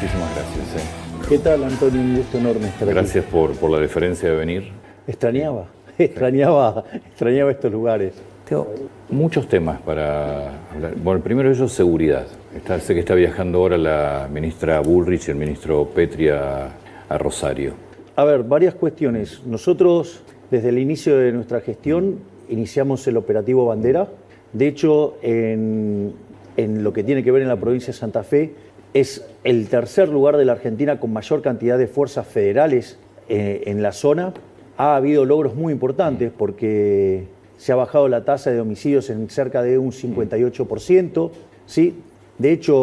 Muchísimas gracias. ¿Qué tal, Antonio? Un gusto enorme estar aquí. Gracias por la deferencia de venir. Extrañaba estos lugares. Tengo muchos temas para hablar. Bueno, el primero de ellos, seguridad. Sé que está viajando ahora la ministra Bullrich y el ministro Petri a Rosario. A ver, varias cuestiones. Nosotros, desde el inicio de nuestra gestión, iniciamos el operativo Bandera. De hecho, en lo que tiene que ver en la provincia de Santa Fe, es el tercer lugar de la Argentina con mayor cantidad de fuerzas federales en la zona. Ha habido logros muy importantes porque se ha bajado la tasa de homicidios en cerca de un 58%. ¿Sí? De hecho,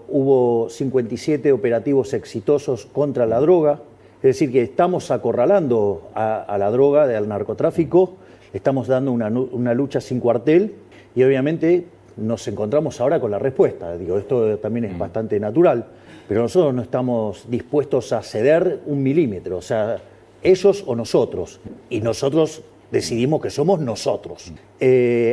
hubo 57 operativos exitosos contra la droga. Es decir, que estamos acorralando a la droga, al narcotráfico, estamos dando una lucha sin cuartel y obviamente nos encontramos ahora con la respuesta. Digo, esto también es bastante natural, pero nosotros no estamos dispuestos a ceder un milímetro, o sea, ellos o nosotros, y nosotros decidimos que somos nosotros.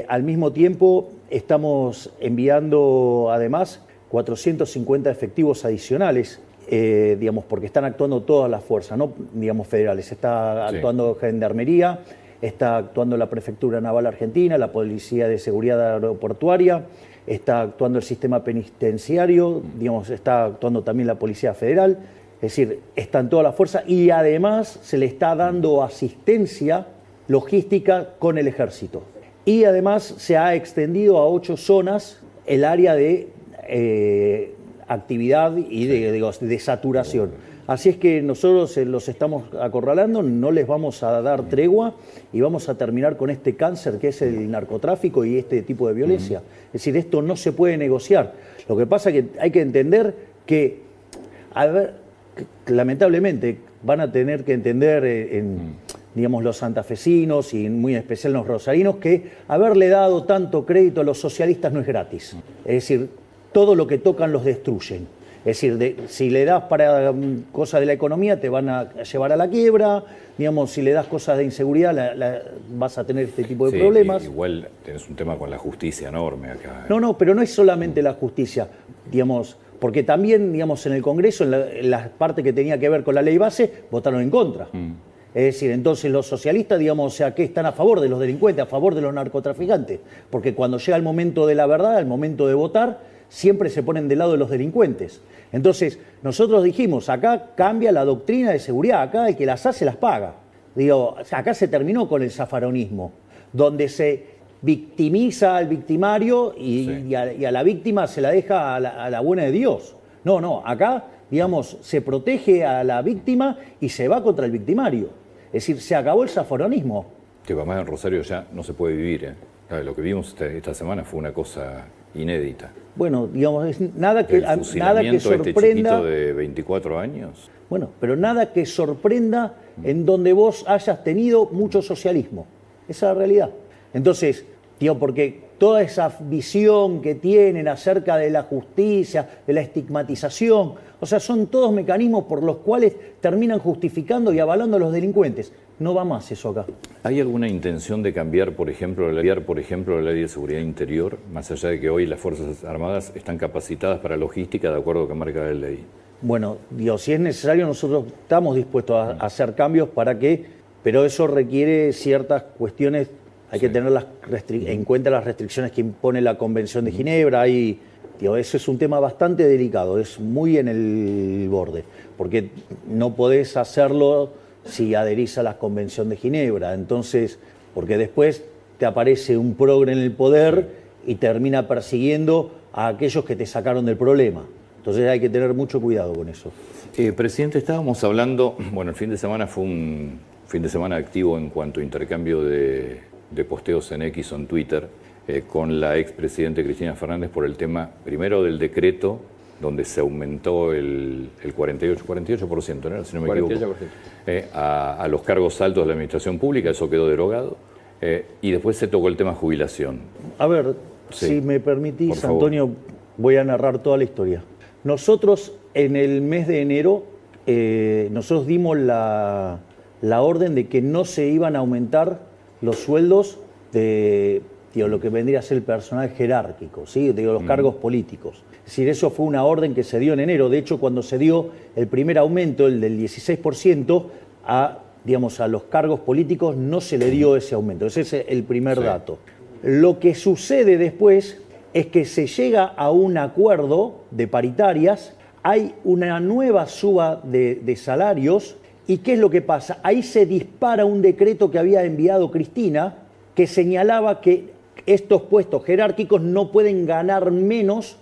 Al mismo tiempo, estamos enviando además 450 efectivos adicionales, digamos, porque están actuando todas las fuerzas, no digamos federales, está actuando Gendarmería, está actuando la Prefectura Naval Argentina, la Policía de Seguridad Aeroportuaria, está actuando el sistema penitenciario, digamos, está actuando también la Policía Federal, es decir, están todas las fuerzas y además se le está dando asistencia logística con el Ejército. Y además se ha extendido a 8 zonas el área de actividad y de saturación. Así es que nosotros los estamos acorralando, no les vamos a dar tregua y vamos a terminar con este cáncer que es el narcotráfico y este tipo de violencia. Es decir, esto no se puede negociar. Lo que pasa es que hay que entender que, lamentablemente, van a tener que entender digamos, los santafesinos y muy en especial los rosarinos, que haberle dado tanto crédito a los socialistas no es gratis. Es decir, todo lo que tocan los destruyen. Es decir, si le das para cosas de la economía te van a llevar a la quiebra, digamos, si le das cosas de inseguridad vas a tener este tipo de problemas. Igual tenés un tema con la justicia enorme acá. No, pero no es solamente la justicia, digamos, porque también, digamos, en el Congreso, en la parte que tenía que ver con la ley base, votaron en contra. Es decir, entonces los socialistas, digamos, o sea, que están a favor de los delincuentes, a favor de los narcotraficantes, porque cuando llega el momento de la verdad, el momento de votar, siempre se ponen del lado de los delincuentes. Entonces, nosotros dijimos, acá cambia la doctrina de seguridad, acá el que las hace las paga. Digo, acá se terminó con el zafaronismo, donde se victimiza al victimario y a la víctima se la deja a la buena de Dios. No, acá, digamos, se protege a la víctima y se va contra el victimario. Es decir, se acabó el zafaronismo. Que además en Rosario ya no se puede vivir. Lo que vimos esta semana fue una cosa inédita. Bueno, digamos, nada que sorprenda. Este chiquito de 24 años. Bueno, pero nada que sorprenda en donde vos hayas tenido mucho socialismo. Esa es la realidad. Entonces, digo, porque toda esa visión que tienen acerca de la justicia, de la estigmatización, o sea, son todos mecanismos por los cuales terminan justificando y avalando a los delincuentes. No va más eso acá. ¿Hay alguna intención de cambiar, por ejemplo, la ley de seguridad interior, más allá de que hoy las Fuerzas Armadas están capacitadas para logística de acuerdo a lo que marca la ley? Bueno, digo, si es necesario, nosotros estamos dispuestos a hacer cambios pero eso requiere ciertas cuestiones, hay que tener en cuenta las restricciones que impone la Convención de Ginebra. Eso es un tema bastante delicado, es muy en el borde, porque no podés hacerlo si adherís a la Convención de Ginebra. Entonces, porque después te aparece un progre en el poder y termina persiguiendo a aquellos que te sacaron del problema. Entonces hay que tener mucho cuidado con eso. Presidente, estábamos hablando, bueno, el fin de semana fue un fin de semana activo en cuanto a intercambio de posteos en X o en Twitter con la expresidente Cristina Fernández por el tema, primero, del decreto donde se aumentó el 48%, ¿no? Si no me equivoco, a los cargos altos de la administración pública, eso quedó derogado, y después se tocó el tema jubilación. A ver, si me permitís, Antonio, voy a narrar toda la historia. Nosotros, en el mes de enero, nosotros dimos la orden de que no se iban a aumentar los sueldos de lo que vendría a ser el personal jerárquico, ¿sí? Digo, los cargos políticos. Es decir, eso fue una orden que se dio en enero. De hecho, cuando se dio el primer aumento, el del 16%, a los cargos políticos no se le dio ese aumento. Ese es el primer dato. Lo que sucede después es que se llega a un acuerdo de paritarias, hay una nueva suba de salarios, ¿y qué es lo que pasa? Ahí se dispara un decreto que había enviado Cristina, que señalaba que estos puestos jerárquicos no pueden ganar menos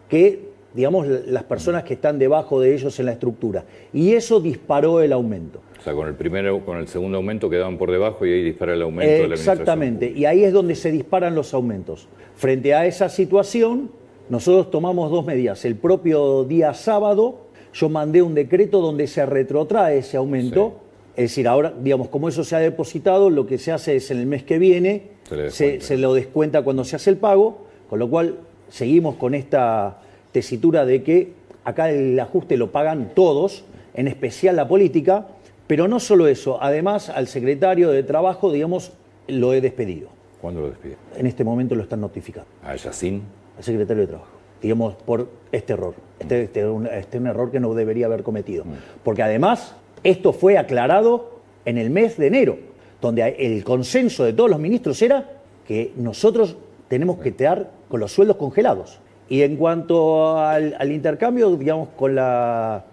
que, digamos, las personas que están debajo de ellos en la estructura. Y eso disparó el aumento. O sea, con el segundo aumento quedaban por debajo y ahí dispara el aumento de la administración. Exactamente, y ahí es donde se disparan los aumentos. Frente a esa situación, nosotros tomamos dos medidas. El propio día sábado, yo mandé un decreto donde se retrotrae ese aumento. Es decir, ahora, digamos, como eso se ha depositado, lo que se hace es en el mes que viene, se lo descuenta cuando se hace el pago, con lo cual seguimos con esta tesitura de que acá el ajuste lo pagan todos, en especial la política, pero no solo eso, además al secretario de Trabajo, digamos, lo he despedido. ¿Cuándo lo despide? En este momento lo están notificando. ¿A Yacine? Al secretario de Trabajo, digamos, por este error. Este es un error que no debería haber cometido. Porque además, esto fue aclarado en el mes de enero, donde el consenso de todos los ministros era que nosotros tenemos que quedar con los sueldos congelados. Y en cuanto al intercambio, digamos, con la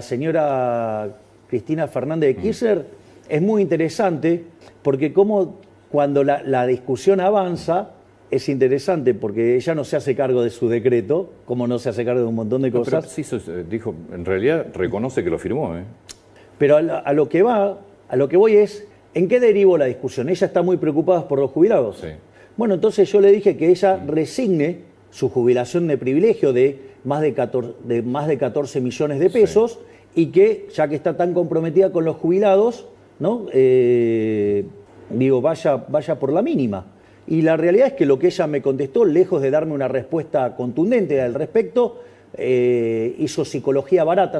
señora Cristina Fernández de Kirchner, es muy interesante porque como cuando la discusión avanza, es interesante porque ella no se hace cargo de su decreto, como no se hace cargo de un montón de cosas. Pero sí, dijo, en realidad reconoce que lo firmó. Pero a lo que voy es, ¿en qué derivó la discusión? Ella está muy preocupada por los jubilados. Sí. Bueno, entonces yo le dije que ella resigne su jubilación de privilegio de más de 14 millones de pesos y que, ya que está tan comprometida con los jubilados, ¿no? Vaya por la mínima. Y la realidad es que lo que ella me contestó, lejos de darme una respuesta contundente al respecto, hizo psicología barata.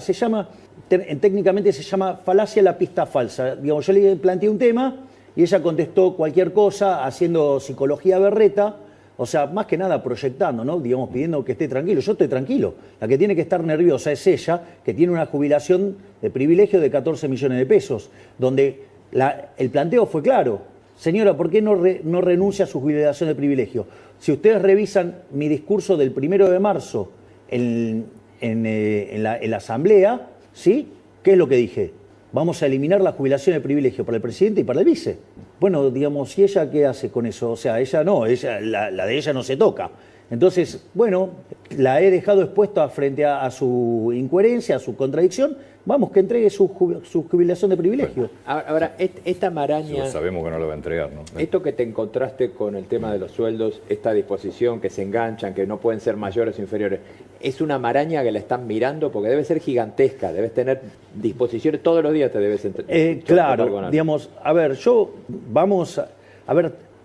Técnicamente se llama falacia la pista falsa. Digamos, yo le planteé un tema y ella contestó cualquier cosa haciendo psicología berreta, o sea, más que nada proyectando, ¿no? Digamos, pidiendo que esté tranquilo. Yo estoy tranquilo. La que tiene que estar nerviosa es ella, que tiene una jubilación de privilegio de 14 millones de pesos, donde el planteo fue claro. Señora, ¿por qué no renuncia a su jubilación de privilegio? Si ustedes revisan mi discurso del 1 de marzo en la Asamblea, ¿sí? ¿Qué es lo que dije? Vamos a eliminar la jubilación de privilegio para el presidente y para el vice. Bueno, digamos, ¿y ella qué hace con eso? O sea, ella no, la de ella no se toca. Entonces, bueno, la he dejado expuesta frente a su incoherencia, a su contradicción. Vamos, que entregue su jubilación de privilegio. Ahora, esta maraña... Sí, sabemos que no lo va a entregar, ¿no? Esto que te encontraste con el tema de los sueldos, esta disposición que se enganchan, que no pueden ser mayores o inferiores, ¿es una maraña que la están mirando? Porque debe ser gigantesca, debes tener disposiciones, todos los días te debes claro, digamos, a ver,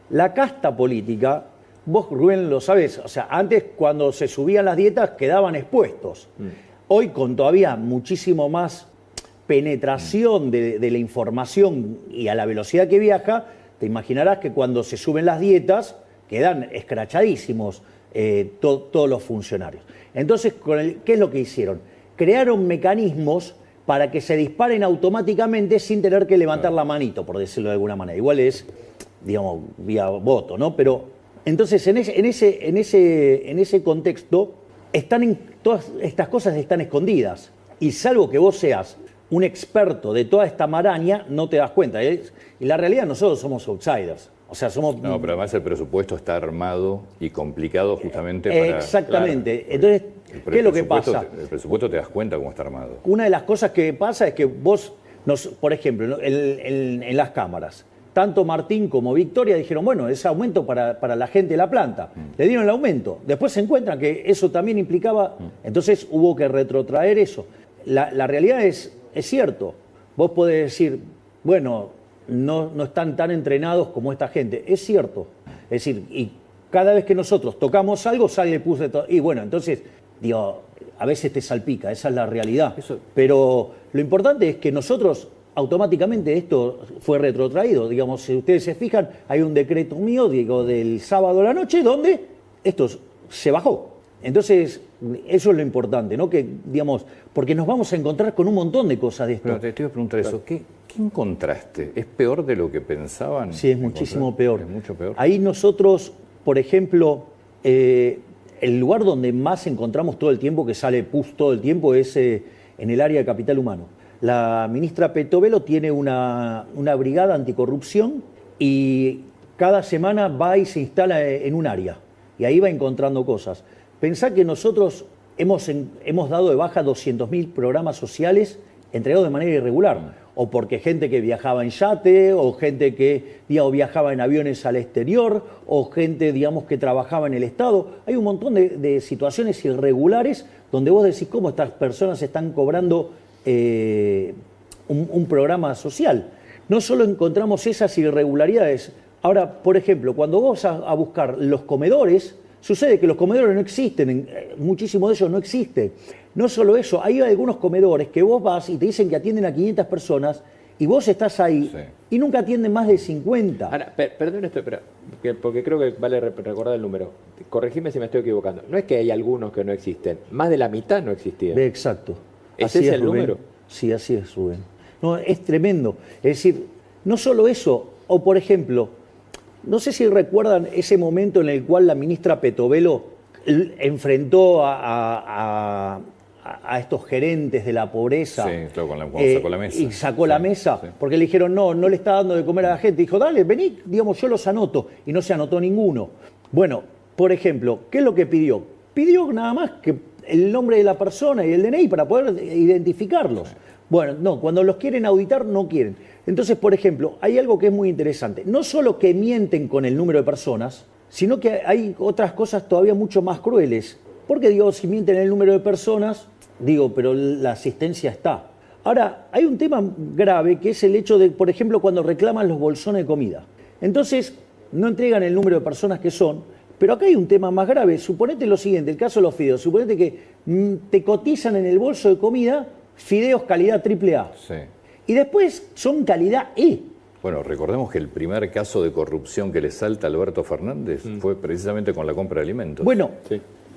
la casta política... Vos, Rubén, lo sabés, o sea, antes cuando se subían las dietas quedaban expuestos. Hoy, con todavía muchísimo más penetración de la información y a la velocidad que viaja, te imaginarás que cuando se suben las dietas quedan escrachadísimos todos los funcionarios. Entonces, ¿qué es lo que hicieron? Crearon mecanismos para que se disparen automáticamente sin tener que levantar la manito, por decirlo de alguna manera. Igual es, digamos, vía voto, ¿no? Pero... Entonces, en ese contexto, todas estas cosas están escondidas. Y salvo que vos seas un experto de toda esta maraña, no te das cuenta. Y la realidad, nosotros somos outsiders. O sea, somos... No, pero además el presupuesto está armado y complicado justamente para... Exactamente. Claro. Entonces, ¿qué es lo que pasa? El presupuesto te das cuenta cómo está armado. Una de las cosas que pasa es que vos, por ejemplo, en las cámaras... Tanto Martín como Victoria dijeron, bueno, ese aumento para la gente de la planta. Le dieron el aumento. Después se encuentran que eso también implicaba... Entonces hubo que retrotraer eso. La realidad es cierto. Vos podés decir, bueno, no están tan entrenados como esta gente. Es cierto. Es decir, y cada vez que nosotros tocamos algo, sale el pus de todo. Y bueno, entonces, digo, a veces te salpica. Esa es la realidad. Pero lo importante es que nosotros... automáticamente esto fue retrotraído. Digamos, si ustedes se fijan, hay un decreto mío, digo, del sábado a la noche, donde esto se bajó. Entonces, eso es lo importante, ¿no? Que, digamos, porque nos vamos a encontrar con un montón de cosas de esto. Pero te iba a preguntar eso, ¿qué encontraste? ¿Es peor de lo que pensaban? Sí, es muchísimo peor. Es mucho peor. Ahí nosotros, por ejemplo, el lugar donde más encontramos todo el tiempo, que sale PUS todo el tiempo, es en el área de capital humano. La ministra Petovelo tiene una brigada anticorrupción y cada semana va y se instala en un área. Y ahí va encontrando cosas. Pensá que nosotros hemos dado de baja 200.000 programas sociales entregados de manera irregular. O porque gente que viajaba en yate, o gente que, digamos, viajaba en aviones al exterior, o gente, digamos, que trabajaba en el Estado. Hay un montón de situaciones irregulares donde vos decís cómo estas personas están cobrando un programa social. No solo encontramos esas irregularidades. Ahora, por ejemplo, cuando vos vas a buscar los comedores, sucede que los comedores no existen, muchísimos de ellos no existen. No solo eso, hay algunos comedores que vos vas y te dicen que atienden a 500 personas y vos estás ahí y nunca atienden más de 50. Ahora, perdón esto, porque creo que vale recordar el número. Corregime si me estoy equivocando. No es que hay algunos que no existen, más de la mitad no existían. Exacto. ¿Ese es el Rubén. número? Sí, así es, Rubén. No, es tremendo. Es decir, no solo eso, o por ejemplo, no sé si recuerdan ese momento en el cual la ministra Petovelo enfrentó a estos gerentes de la pobreza. Sí, claro, cuando sacó la mesa. Y sacó la mesa, porque le dijeron, no le está dando de comer a la gente. Dijo, dale, vení, digamos, yo los anoto. Y no se anotó ninguno. Bueno, por ejemplo, ¿qué es lo que pidió? Pidió nada más que el nombre de la persona y el DNI para poder identificarlos. Sí. Bueno, no, cuando los quieren auditar, no quieren. Entonces, por ejemplo, hay algo que es muy interesante. No solo que mienten con el número de personas, sino que hay otras cosas todavía mucho más crueles. Porque, digo, si mienten el número de personas, digo, pero la asistencia está. Ahora, hay un tema grave que es el hecho de, por ejemplo, cuando reclaman los bolsones de comida. Entonces, no entregan el número de personas que son, pero acá hay un tema más grave. Suponete lo siguiente, el caso de los fideos. Suponete que te cotizan en el bolso de comida fideos calidad AAA. Sí. Y después son calidad E. Bueno, recordemos que el primer caso de corrupción que le salta a Alberto Fernández fue precisamente con la compra de alimentos. Bueno,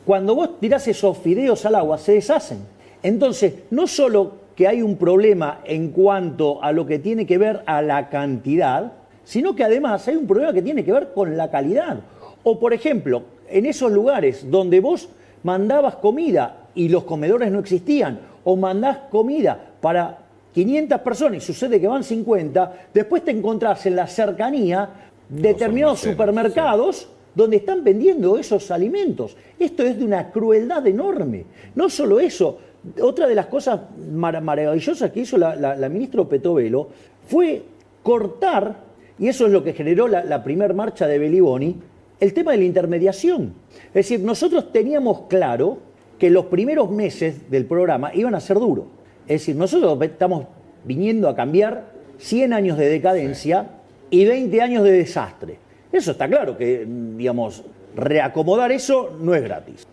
cuando vos tirás esos fideos al agua, se deshacen. Entonces, no solo que hay un problema en cuanto a lo que tiene que ver a la cantidad, sino que además hay un problema que tiene que ver con la calidad. O, por ejemplo, en esos lugares donde vos mandabas comida y los comedores no existían, o mandás comida para 500 personas y sucede que van 50, después te encontrás en la cercanía determinados supermercados donde están vendiendo esos alimentos. Esto es de una crueldad enorme. No solo eso, otra de las cosas maravillosas que hizo la ministra Petovelo fue cortar, y eso es lo que generó la primer marcha de Beliboni, el tema de la intermediación. Es decir, nosotros teníamos claro que los primeros meses del programa iban a ser duros. Es decir, nosotros estamos viniendo a cambiar 100 años de decadencia y 20 años de desastre. Eso está claro que, digamos, reacomodar eso no es gratis.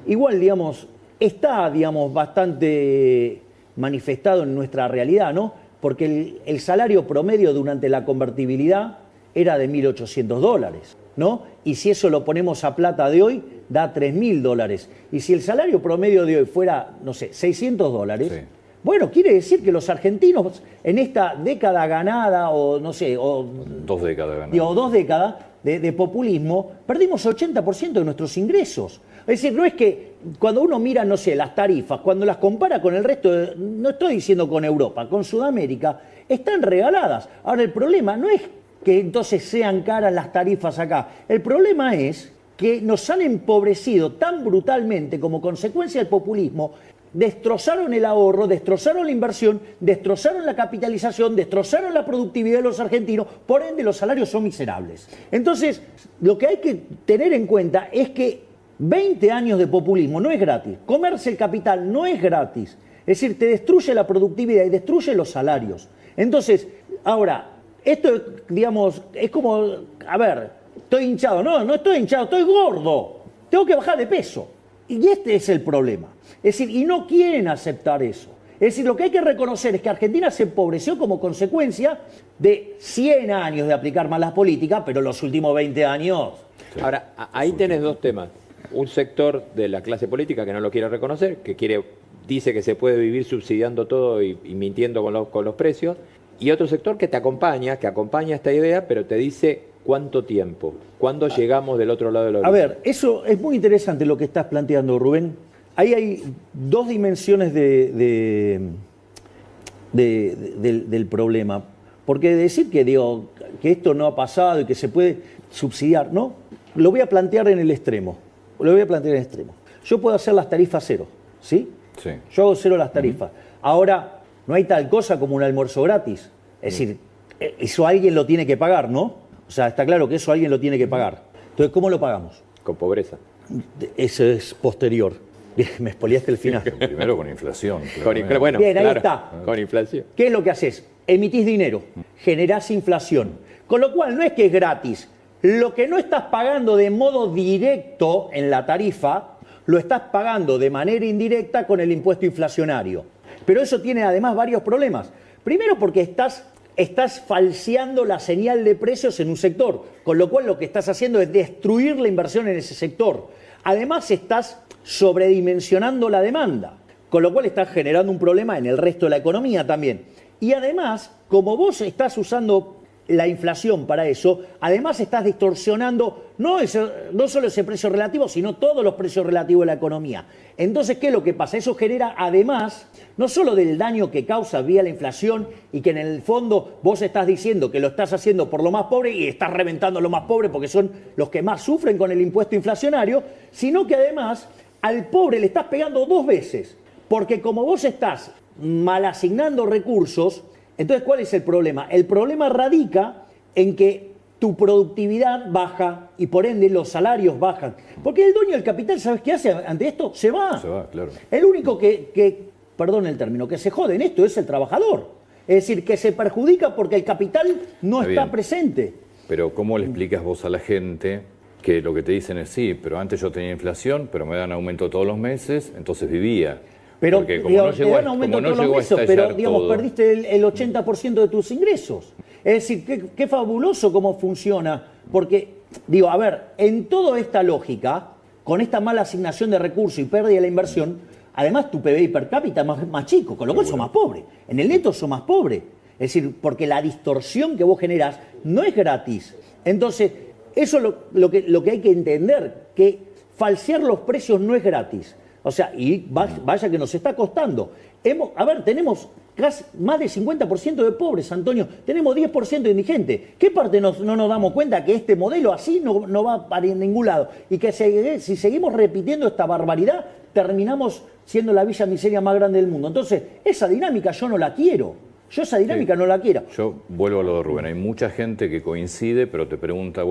Igual, digamos, está, digamos, bastante manifestado en nuestra realidad, ¿no? Porque el salario promedio durante la convertibilidad era de $1.800, ¿no? Y si eso lo ponemos a plata de hoy, da $3.000. Y si el salario promedio de hoy fuera, no sé, $600, bueno, quiere decir que los argentinos en esta década ganada, o no sé, o 2 décadas ganadas, digo, 2 décadas de populismo, perdimos 80% de nuestros ingresos. Es decir, no es que cuando uno mira, no sé, las tarifas, cuando las compara con el resto, no estoy diciendo con Europa, con Sudamérica, están regaladas. Ahora, el problema no es que entonces sean caras las tarifas acá. El problema es que nos han empobrecido tan brutalmente como consecuencia del populismo. Destrozaron el ahorro, destrozaron la inversión, destrozaron la capitalización, destrozaron la productividad de los argentinos, por ende los salarios son miserables. Entonces, lo que hay que tener en cuenta es que 20 años de populismo no es gratis, comerse el capital no es gratis, es decir, te destruye la productividad y destruye los salarios. Entonces, ahora, esto, digamos, es como, a ver, estoy hinchado, no estoy hinchado, estoy gordo, tengo que bajar de peso. Y este es el problema. Es decir, y no quieren aceptar eso. Es decir, lo que hay que reconocer es que Argentina se empobreció como consecuencia de 100 años de aplicar malas políticas, pero los últimos 20 años... Sí. Ahora, ahí tenés dos temas. Un sector de la clase política que no lo quiere reconocer, que dice que se puede vivir subsidiando todo y mintiendo con los precios, y otro sector que acompaña esta idea, pero te dice cuánto tiempo, cuándo llegamos del otro lado de la orilla. A ver, eso es muy interesante lo que estás planteando, Rubén. Ahí hay dos dimensiones del problema. Porque decir que esto no ha pasado y que se puede subsidiar, ¿no? Lo voy a plantear en el extremo. Yo puedo hacer las tarifas cero, ¿sí? Sí. Yo hago cero las tarifas. Ahora, no hay tal cosa como un almuerzo gratis. Es decir, eso alguien lo tiene que pagar, ¿no? O sea, está claro que eso alguien lo tiene que pagar. Entonces, ¿cómo lo pagamos? Con pobreza. Eso es posterior. Me expoliaste el final. Primero con inflación. Bueno, bien, ahí claro, está. Con inflación. ¿Qué es lo que haces? Emitís dinero, generás inflación. Con lo cual no es que es gratis. Lo que no estás pagando de modo directo en la tarifa, lo estás pagando de manera indirecta con el impuesto inflacionario. Pero eso tiene además varios problemas. Primero porque estás falseando la señal de precios en un sector, con lo cual lo que estás haciendo es destruir la inversión en ese sector. Además estás sobredimensionando la demanda, con lo cual estás generando un problema en el resto de la economía también. Y además, como vos estás usando la inflación para eso, además estás distorsionando no solo ese precio relativo, sino todos los precios relativos de la economía. Entonces, ¿qué es lo que pasa? Eso genera además, no solo del daño que causa vía la inflación y que en el fondo vos estás diciendo que lo estás haciendo por lo más pobre y estás reventando a lo más pobre porque son los que más sufren con el impuesto inflacionario, sino que además al pobre le estás pegando dos veces, porque como vos estás mal asignando recursos, entonces, ¿cuál es el problema? El problema radica en que tu productividad baja y por ende los salarios bajan. Porque el dueño del capital, ¿sabes qué hace ante esto? Se va. Se va, claro. El único perdón el término, que se jode en esto es el trabajador. Es decir, que se perjudica porque el capital no está presente. Pero ¿cómo le explicas vos a la gente que lo que te dicen es sí, pero antes yo tenía inflación, pero me dan aumento todos los meses, entonces vivía? Pero porque como no llegó, te dan aumento todos los meses, pero digamos, perdiste el 80% de tus ingresos. Es decir, qué fabuloso cómo funciona. Porque, a ver, en toda esta lógica, con esta mala asignación de recursos y pérdida de la inversión, además tu PBI per cápita es más chico, con lo cual sos más pobre. En el neto sos más pobre. Es decir, porque la distorsión que vos generás no es gratis. Entonces, eso es lo que hay que entender, que falsear los precios no es gratis. O sea, y vaya que nos está costando. Tenemos casi más del 50% de pobres, Antonio. Tenemos 10% de indigentes. ¿Qué parte no nos damos cuenta que este modelo así no va para ningún lado? Y que si seguimos repitiendo esta barbaridad, terminamos siendo la villa miseria más grande del mundo. Entonces, esa dinámica yo no la quiero. Yo esa dinámica no la quiero. Yo vuelvo a lo de Rubén. Hay mucha gente que coincide, pero te pregunta,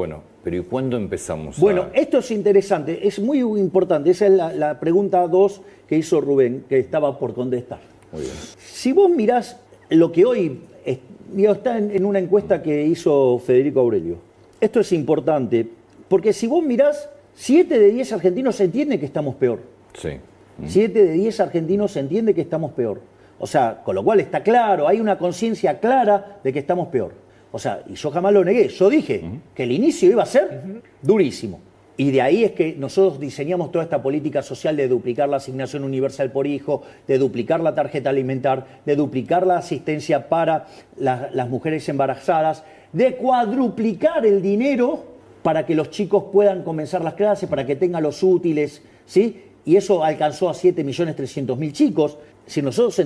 ¿pero y cuándo empezamos? Bueno, esto es interesante, es muy importante. Esa es la pregunta 2 que hizo Rubén, que estaba por contestar. Muy bien. Si vos mirás lo que hoy está en una encuesta que hizo Federico Aurelio, esto es importante, porque si vos mirás, 7 de 10 argentinos entienden que estamos peor. Sí. 7 de 10 argentinos entienden que estamos peor. O sea, con lo cual está claro, hay una conciencia clara de que estamos peor. O sea, y yo jamás lo negué. Yo dije que el inicio iba a ser durísimo. Y de ahí es que nosotros diseñamos toda esta política social de duplicar la asignación universal por hijo, de duplicar la tarjeta alimentar, de duplicar la asistencia para las mujeres embarazadas, de cuadruplicar el dinero para que los chicos puedan comenzar las clases, para que tengan los útiles, ¿sí? Y eso alcanzó a 7.300.000 chicos. Si nosotros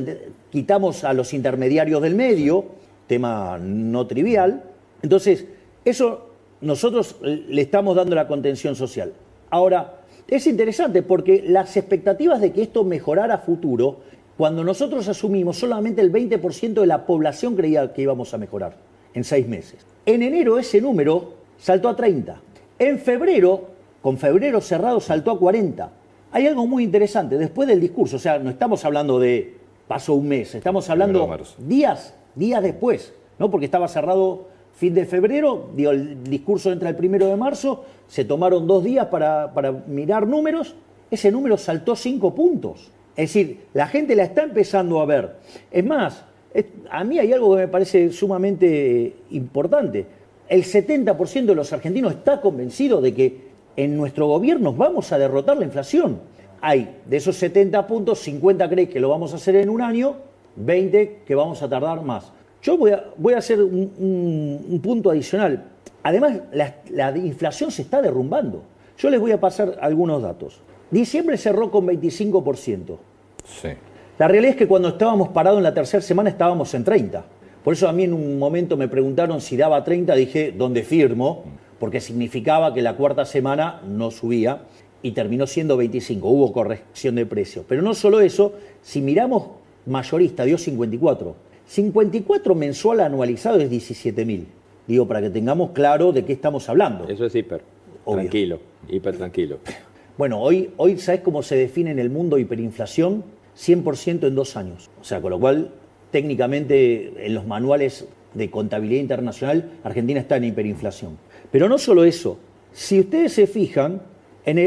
quitamos a los intermediarios del medio, tema no trivial, entonces eso nosotros le estamos dando la contención social. Ahora, es interesante porque las expectativas de que esto mejorara a futuro, cuando nosotros asumimos solamente el 20% de la población creía que íbamos a mejorar en 6 meses. En enero ese número saltó a 30. En febrero, con febrero cerrado, saltó a 40. Hay algo muy interesante, después del discurso, o sea, no estamos hablando de pasó un mes, estamos hablando días después, ¿no? Porque estaba cerrado fin de febrero, el discurso entra el 1 de marzo, se tomaron 2 días para mirar números, ese número saltó 5 puntos. Es decir, la gente la está empezando a ver. Es más, a mí hay algo que me parece sumamente importante. El 70% de los argentinos está convencido de que en nuestro gobierno vamos a derrotar la inflación. Hay de esos 70 puntos, 50 creen que lo vamos a hacer en un año, 20 que vamos a tardar más. Yo voy a hacer un punto adicional. Además, la inflación se está derrumbando. Yo les voy a pasar algunos datos. Diciembre cerró con 25%. Sí. La realidad es que cuando estábamos parados en la tercera semana estábamos en 30%. Por eso a mí en un momento me preguntaron si daba 30%, dije, ¿dónde firmo? Porque significaba que la cuarta semana no subía y terminó siendo 25%. Hubo corrección de precio. Pero no solo eso, si miramos mayorista, dio 54%. 54 mensual anualizado es 17.000. Digo, para que tengamos claro de qué estamos hablando. Eso es hiper. Obvio. Tranquilo, hiper tranquilo. Bueno, hoy ¿sabés cómo se define en el mundo hiperinflación? 100% en 2 años. O sea, con lo cual, técnicamente, en los manuales de contabilidad internacional, Argentina está en hiperinflación. Pero no solo eso. Si ustedes se fijan, en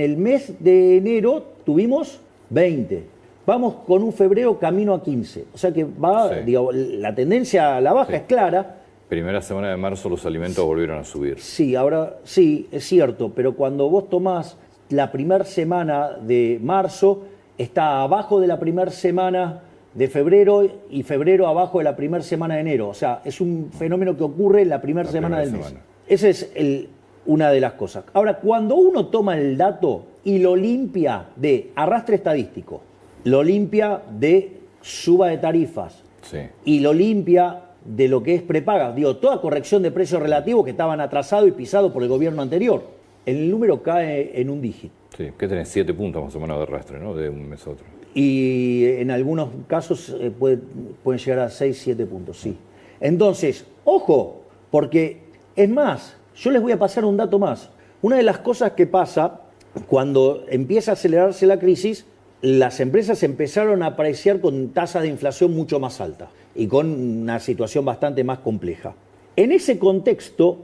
el mes de enero tuvimos 20. Vamos con un febrero camino a 15. O sea que va, Sí. digamos, la tendencia a la baja Sí. es clara. Primera semana de marzo los alimentos volvieron a subir. Sí, ahora sí, es cierto, pero cuando vos tomás la primera semana de marzo, está abajo de la primera semana de febrero y febrero abajo de la primera semana de enero. O sea, es un fenómeno que ocurre en la primera semana del mes. Esa es una de las cosas. Ahora, cuando uno toma el dato y lo limpia de arrastre estadístico, lo limpia de suba de tarifas Sí. y lo limpia de lo que es prepaga, digo, toda corrección de precios relativos que estaban atrasados y pisados por el gobierno anterior, el número cae en un dígito. Sí, que tenés 7 puntos más o menos de arrastre, ¿no? De un mes a otro. Y en algunos casos pueden llegar a 6, 7 puntos, sí. Entonces, ojo, porque es más, yo les voy a pasar un dato más. Una de las cosas que pasa cuando empieza a acelerarse la crisis, las empresas empezaron a apreciar con tasas de inflación mucho más altas y con una situación bastante más compleja. En ese contexto,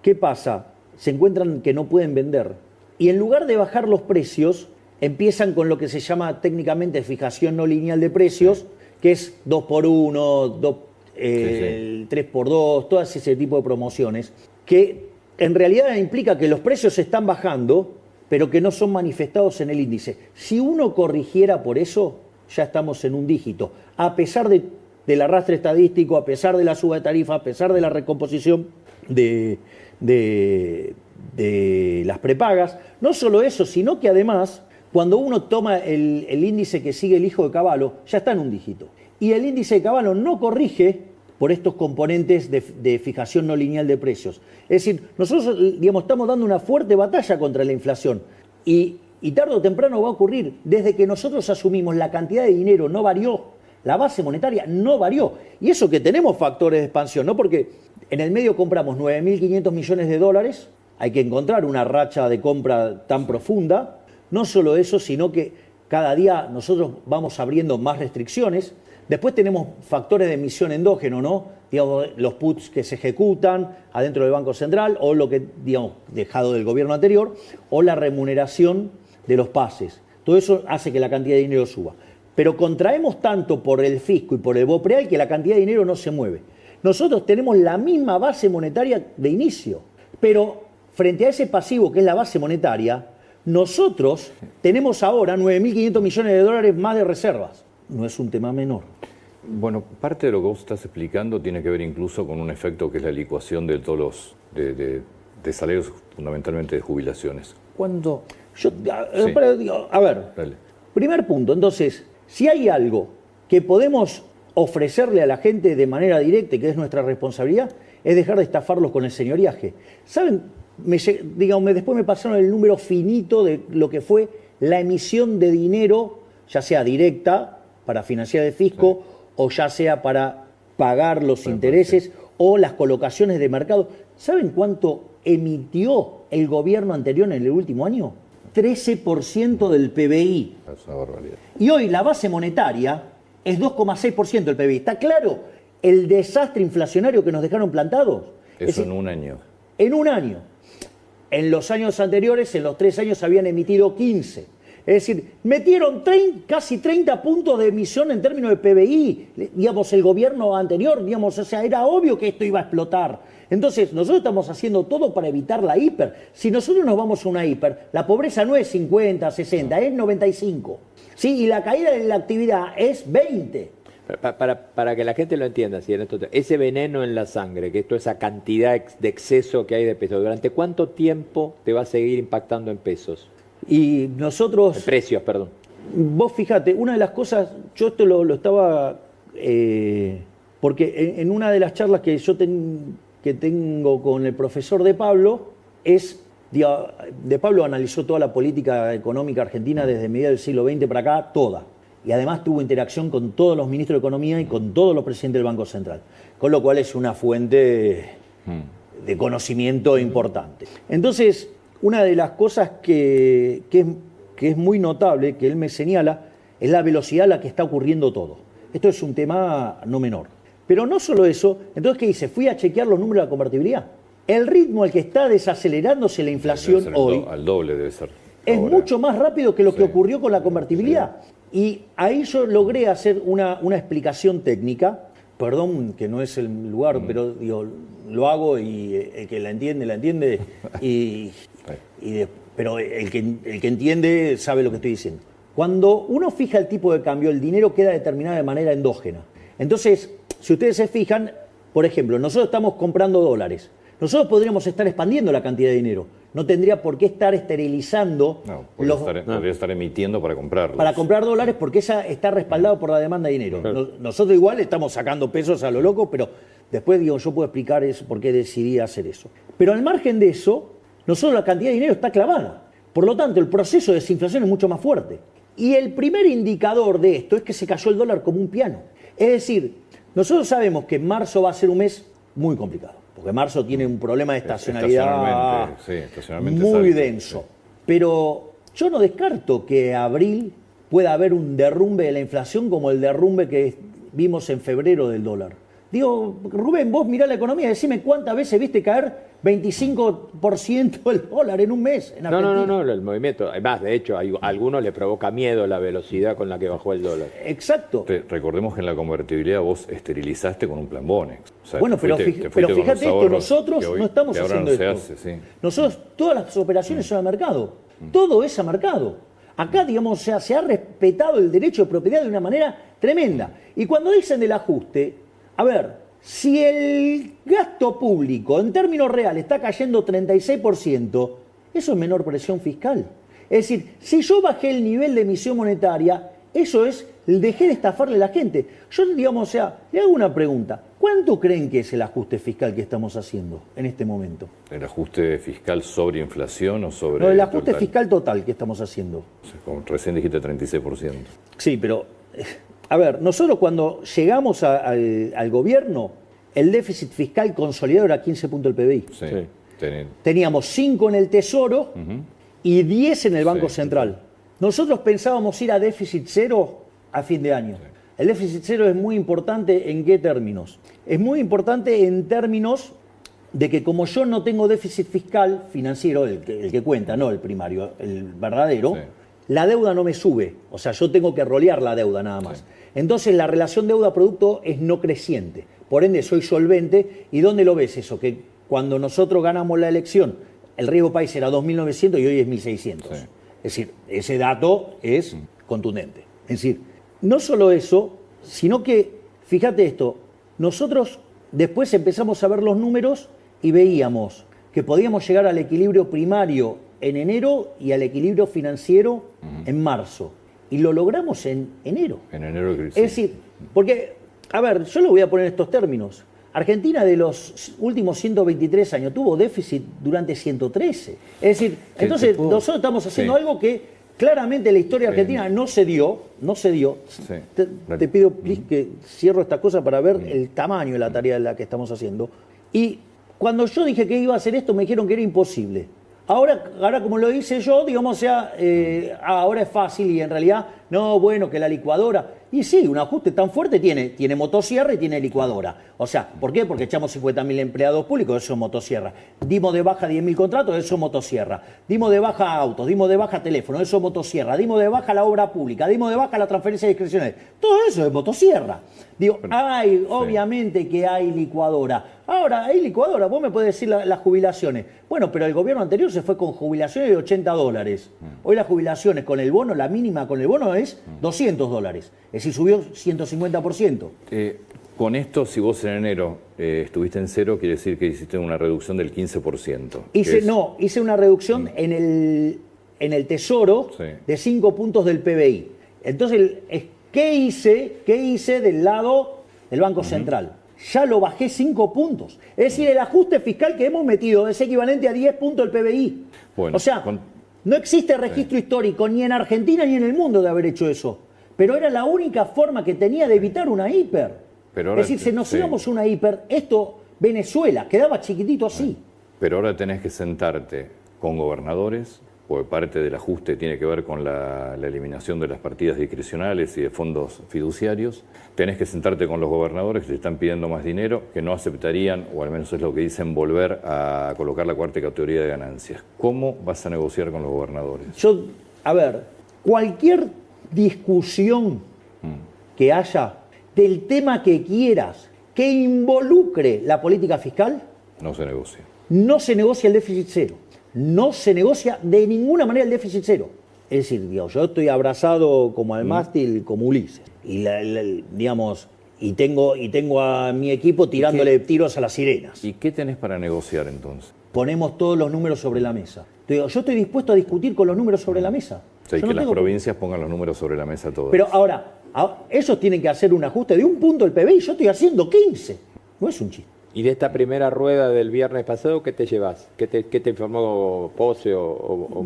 ¿qué pasa? Se encuentran que no pueden vender. Y en lugar de bajar los precios, empiezan con lo que se llama técnicamente fijación no lineal de precios, que es 2x1, el 3x2, todo ese tipo de promociones, que en realidad implica que los precios están bajando, pero que no son manifestados en el índice. Si uno corrigiera por eso, ya estamos en un dígito. A pesar del arrastre estadístico, a pesar de la suba de tarifa, a pesar de la recomposición de las prepagas. No solo eso, sino que además, cuando uno toma el índice que sigue el hijo de Cavallo, ya está en un dígito. Y el índice de Cavallo no corrige por estos componentes de fijación no lineal de precios. Es decir, nosotros, digamos, estamos dando una fuerte batalla contra la inflación y tarde o temprano va a ocurrir. Desde que nosotros asumimos, la cantidad de dinero no varió, la base monetaria no varió. Y eso que tenemos factores de expansión, ¿no? Porque en el medio compramos 9.500 millones de dólares, hay que encontrar una racha de compra tan profunda. No solo eso, sino que cada día nosotros vamos abriendo más restricciones. Después tenemos factores de emisión endógeno, ¿no? Digamos, los puts que se ejecutan adentro del Banco Central o lo que, digamos, dejado del gobierno anterior, o la remuneración de los pases. Todo eso hace que la cantidad de dinero suba. Pero contraemos tanto por el fisco y por el BOPREAL que la cantidad de dinero no se mueve. Nosotros tenemos la misma base monetaria de inicio, pero frente a ese pasivo que es la base monetaria, nosotros tenemos ahora 9.500 millones de dólares más de reservas. No es un tema menor. Bueno, parte de lo que vos estás explicando tiene que ver incluso con un efecto que es la licuación de todos los de salarios, fundamentalmente de jubilaciones. ¿Cuándo? Sí. A ver, Dale. primer punto, entonces, si hay algo que podemos ofrecerle a la gente de manera directa y que es nuestra responsabilidad, es dejar de estafarlos con el señoriaje. ¿Saben? Después me pasaron el número finito de lo que fue la emisión de dinero, ya sea directa para financiar el fisco, sí, o ya sea para pagar los intereses o las colocaciones de mercado. ¿Saben cuánto emitió el gobierno anterior en el último año? 13% del PBI. Es una barbaridad. Y hoy la base monetaria es 2,6% del PBI. ¿Está claro el desastre inflacionario que nos dejaron plantados? Eso es decir, en un año. En un año. En los años anteriores, en los 3 años, habían emitido 15. Es decir, metieron casi 30 puntos de emisión en términos de PBI, digamos, el gobierno anterior, digamos, o sea, era obvio que esto iba a explotar. Entonces, nosotros estamos haciendo todo para evitar la hiper. Si nosotros nos vamos a una hiper, la pobreza no es 50, 60, es 95. ¿Sí? Y la caída de la actividad es 20. Para que la gente lo entienda, ¿sí? Ese veneno en la sangre, que es toda esa cantidad de exceso que hay de pesos, ¿durante cuánto tiempo te va a seguir impactando en pesos? Y nosotros... En precios, perdón. Vos fíjate, una de las cosas, yo esto lo estaba... porque en una de las charlas que yo tengo con el profesor De Pablo, De Pablo analizó toda la política económica argentina desde mediados del siglo XX para acá, toda. Y además tuvo interacción con todos los ministros de Economía y con todos los presidentes del Banco Central. Con lo cual es una fuente de conocimiento importante. Entonces, una de las cosas que es muy notable, que él me señala, es la velocidad a la que está ocurriendo todo. Esto es un tema no menor. Pero no solo eso, entonces, ¿qué hice? Fui a chequear los números de la convertibilidad. El ritmo al que está desacelerándose la inflación hoy... Al doble debe ser. Es mucho más rápido que lo que ocurrió con la convertibilidad. Sí. Y ahí yo logré hacer una explicación técnica, perdón que no es el lugar, pero digo, lo hago y el que la entiende, pero el que entiende sabe lo que estoy diciendo. Cuando uno fija el tipo de cambio, el dinero queda determinado de manera endógena. Entonces, si ustedes se fijan, por ejemplo, nosotros estamos comprando dólares. Nosotros podríamos estar expandiendo la cantidad de dinero. No tendría por qué estar esterilizando. No, podría estar emitiendo para comprarlos. Para comprar dólares, porque esa está respaldado por la demanda de dinero. Claro. Nosotros igual estamos sacando pesos a lo loco, pero después digo, yo puedo explicar eso, por qué decidí hacer eso. Pero al margen de eso, nosotros la cantidad de dinero está clavada. Por lo tanto, el proceso de desinflación es mucho más fuerte. Y el primer indicador de esto es que se cayó el dólar como un piano. Es decir, nosotros sabemos que marzo va a ser un mes muy complicado. Porque marzo tiene un problema de estacionalidad muy denso. Sí. Pero yo no descarto que abril pueda haber un derrumbe de la inflación como el derrumbe que vimos en febrero del dólar. Digo, Rubén, vos mirá la economía, decime cuántas veces viste caer 25% el dólar en un mes en Argentina. No, el movimiento. Además, de hecho, a algunos le provoca miedo la velocidad con la que bajó el dólar. Exacto. Recordemos que en la convertibilidad vos esterilizaste con un plan Bonex. O sea, bueno, pero fíjate esto, nosotros no estamos haciendo esto. Nosotros, todas las operaciones son a mercado. Todo es a mercado. Acá, digamos, se ha respetado el derecho de propiedad de una manera tremenda. Y cuando dicen del ajuste, a ver, si el gasto público en términos reales está cayendo 36%, eso es menor presión fiscal. Es decir, si yo bajé el nivel de emisión monetaria, eso es, dejé de estafarle a la gente. Yo, digamos, o sea, le hago una pregunta. ¿Cuánto creen que es el ajuste fiscal que estamos haciendo en este momento? ¿El ajuste fiscal sobre inflación o sobre...? No, el ajuste fiscal total que estamos haciendo. O sea, como recién dijiste 36%. Sí, pero... A ver, nosotros cuando llegamos al gobierno, el déficit fiscal consolidado era 15 puntos del PBI. Sí. Teníamos 5 en el Tesoro y 10 en el Banco Central. Nosotros pensábamos ir a déficit cero a fin de año. Sí. El déficit cero es muy importante ¿en qué términos? Es muy importante en términos de que como yo no tengo déficit fiscal financiero, el que cuenta, no el primario, el verdadero, la deuda no me sube. O sea, yo tengo que rolear la deuda nada más. Sí. Entonces la relación deuda-producto es no creciente. Por ende, soy solvente. ¿Y dónde lo ves eso? Que cuando nosotros ganamos la elección, el riesgo país era 2.900 y hoy es 1.600. Sí. Es decir, ese dato es contundente. Es decir, no solo eso, sino que, fíjate esto, nosotros después empezamos a ver los números y veíamos que podíamos llegar al equilibrio primario en enero y al equilibrio financiero en marzo. Y lo logramos en enero. En enero, sí. Es decir, porque, a ver, yo lo voy a poner en estos términos. Argentina de los últimos 123 años tuvo déficit durante 113. Es decir, entonces nosotros estamos haciendo algo que claramente en la historia argentina no se dio. Sí. Te pido, please, que cierro esta cosa para ver el tamaño de la tarea de la que estamos haciendo. Y cuando yo dije que iba a hacer esto, me dijeron que era imposible. Ahora como lo hice yo, digamos, ahora es fácil y en realidad, no, bueno, que la licuadora. Y sí, un ajuste tan fuerte tiene motosierra y tiene licuadora. O sea, ¿por qué? Porque echamos 50.000 empleados públicos, eso es motosierra. Dimos de baja 10.000 contratos, eso es motosierra. Dimos de baja autos, dimos de baja teléfono, eso es motosierra. Dimos de baja la obra pública, dimos de baja la transferencia discrecional. Todo eso es motosierra. Digo, obviamente que hay licuadora. Ahora, hay licuadora, vos me podés decir las jubilaciones. Bueno, pero el gobierno anterior se fue con jubilaciones de $80. Hoy las jubilaciones con el bono, la mínima con el bono es $200. Es decir, subió 150%. Con esto, si vos en enero estuviste en cero, quiere decir que hiciste una reducción del 15%. Hice una reducción en el Tesoro de 5 puntos del PBI. Entonces, ¿qué hice del lado del Banco Central? Ya lo bajé 5 puntos. Es decir, el ajuste fiscal que hemos metido es equivalente a 10 puntos del PBI. Bueno, o sea, no existe registro histórico ni en Argentina ni en el mundo de haber hecho eso. Pero era la única forma que tenía de evitar una hiper. Pero ahora, es decir, si nos íbamos una hiper, Venezuela quedaba chiquitito así. Pero ahora tenés que sentarte con gobernadores, porque parte del ajuste tiene que ver con la eliminación de las partidas discrecionales y de fondos fiduciarios. Tenés que sentarte con los gobernadores que te están pidiendo más dinero, que no aceptarían, o al menos es lo que dicen, volver a colocar la cuarta categoría de ganancias. ¿Cómo vas a negociar con los gobernadores? Cualquier discusión que haya del tema que quieras, que involucre la política fiscal, no se negocia. No se negocia el déficit cero. No se negocia de ninguna manera el déficit cero. Es decir, yo estoy abrazado como al mástil, como Ulises. Y tengo a mi equipo tirándole tiros a las sirenas. ¿Y qué tenés para negociar entonces? Ponemos todos los números sobre la mesa. Yo estoy dispuesto a discutir con los números sobre la mesa. O sea, que las provincias pongan los números sobre la mesa todas. Pero ahora, ellos tienen que hacer un ajuste de un punto del PBI. Yo estoy haciendo 15. No es un chiste. ¿Y de esta primera rueda del viernes pasado qué te llevas? ¿Qué te informó Pose yo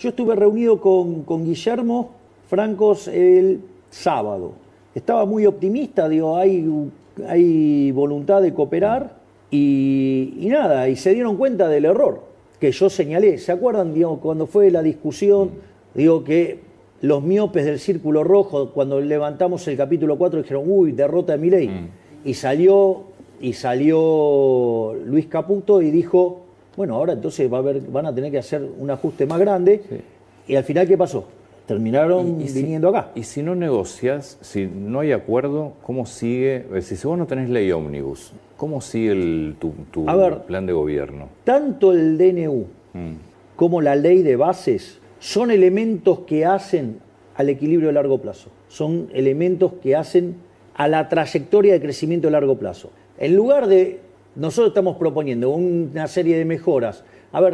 estuve reunido con Guillermo Francos el sábado. Estaba muy optimista, hay voluntad de cooperar y se dieron cuenta del error que yo señalé. ¿Se acuerdan, cuando fue la discusión? Que los miopes del Círculo Rojo, cuando levantamos el capítulo 4, dijeron, derrota de Milei. Y salió Luis Caputo y dijo, bueno, ahora entonces van a tener que hacer un ajuste más grande. Sí. Y al final, ¿qué pasó? Terminaron viniendo acá. Y si no negocias, si no hay acuerdo, ¿cómo sigue? Si vos no tenés ley ómnibus, ¿cómo sigue tu plan de gobierno? Tanto el DNU como la ley de bases son elementos que hacen al equilibrio de largo plazo. Son elementos que hacen a la trayectoria de crecimiento de largo plazo. En lugar de, nosotros estamos proponiendo una serie de mejoras.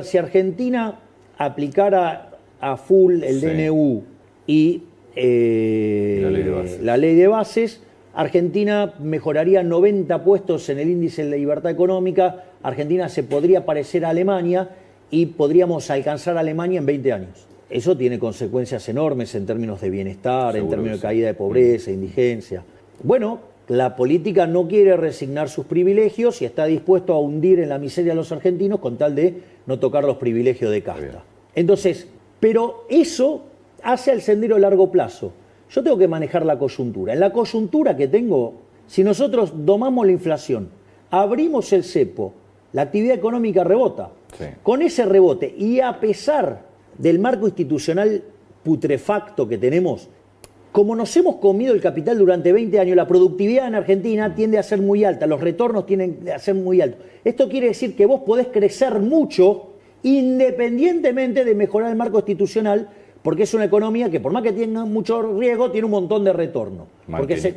Si Argentina aplicara a full el DNU y la ley de bases, Argentina mejoraría 90 puestos en el índice de libertad económica, Argentina se podría parecer a Alemania y podríamos alcanzar a Alemania en 20 años. Eso tiene consecuencias enormes en términos de bienestar, en términos de caída de pobreza, indigencia. Bueno, la política no quiere resignar sus privilegios y está dispuesto a hundir en la miseria a los argentinos con tal de no tocar los privilegios de casta. Entonces, pero eso hace al sendero a largo plazo. Yo tengo que manejar la coyuntura. En la coyuntura que tengo, si nosotros domamos la inflación, abrimos el cepo, la actividad económica rebota. Sí. Con ese rebote y a pesar del marco institucional putrefacto que tenemos, como nos hemos comido el capital durante 20 años, la productividad en Argentina tiende a ser muy alta, los retornos tienden a ser muy altos. Esto quiere decir que vos podés crecer mucho independientemente de mejorar el marco institucional, porque es una economía que por más que tenga mucho riesgo, tiene un montón de retorno.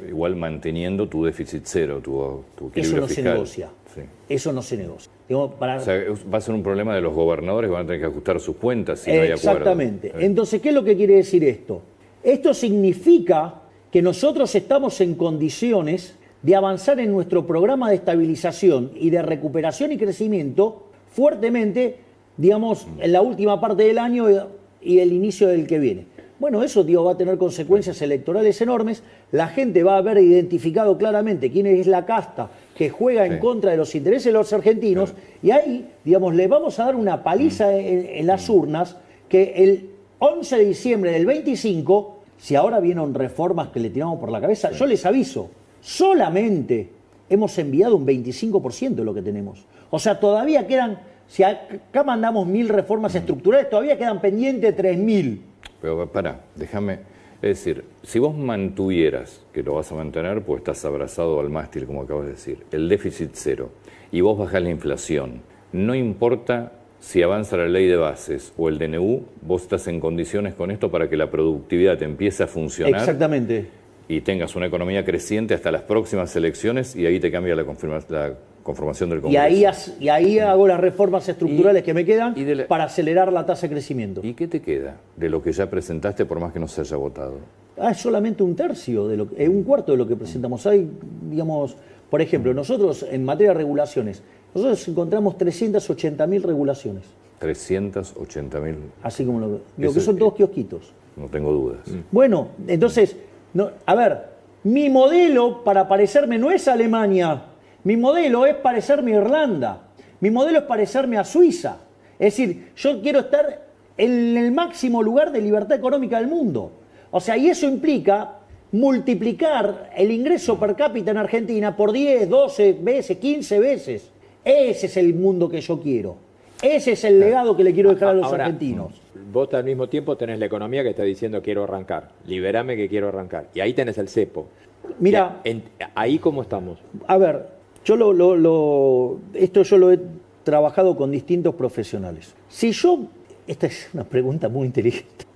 Igual manteniendo tu déficit cero, tu equilibrio fiscal. Eso no fiscal. Se negocia. Sí. Eso no se negocia. Va a ser un problema de los gobernadores que van a tener que ajustar sus cuentas si no hay acuerdo. Exactamente. Entonces, ¿qué es lo que quiere decir esto? Esto significa que nosotros estamos en condiciones de avanzar en nuestro programa de estabilización y de recuperación y crecimiento fuertemente, en la última parte del año y el inicio del que viene. Bueno, eso va a tener consecuencias electorales enormes. La gente va a haber identificado claramente quién es la casta que juega en contra de los intereses de los argentinos y ahí, le vamos a dar una paliza en las urnas que el 11 de diciembre del 25 si ahora vienen reformas que le tiramos por la cabeza, yo les aviso, solamente hemos enviado un 25% de lo que tenemos. O sea, todavía quedan, si acá mandamos 1000 reformas estructurales, todavía quedan pendientes 3000. Pero pará, déjame, es decir, si vos mantuvieras, que lo vas a mantener, pues estás abrazado al mástil, como acabas de decir, el déficit cero, y vos bajás la inflación, no importa si avanza la ley de bases o el DNU, vos estás en condiciones con esto para que la productividad empiece a funcionar. Exactamente. Y tengas una economía creciente hasta las próximas elecciones y ahí te cambia la conformación del Congreso. Y ahí hago las reformas estructurales que me quedan para acelerar la tasa de crecimiento. ¿Y qué te queda de lo que ya presentaste por más que no se haya votado? Es solamente un tercio, un cuarto de lo que presentamos. Hay, digamos, por ejemplo, nosotros en materia de regulaciones, nosotros encontramos 380.000 regulaciones. 380.000. Así como lo veo. Que son todos kiosquitos. No tengo dudas. Bueno, entonces, a ver, mi modelo para parecerme no es Alemania. Mi modelo es parecerme a Irlanda. Mi modelo es parecerme a Suiza. Es decir, yo quiero estar en el máximo lugar de libertad económica del mundo. O sea, y eso implica multiplicar el ingreso per cápita en Argentina por 10, 12 veces, 15 veces. Ese es el mundo que yo quiero. Ese es el legado que le quiero dejar a los argentinos. Vos al mismo tiempo tenés la economía que está diciendo quiero arrancar, liberame que quiero arrancar. Y ahí tenés el cepo. Mira, ahí cómo estamos. A ver, esto yo lo he trabajado con distintos profesionales. Esta es una pregunta muy inteligente.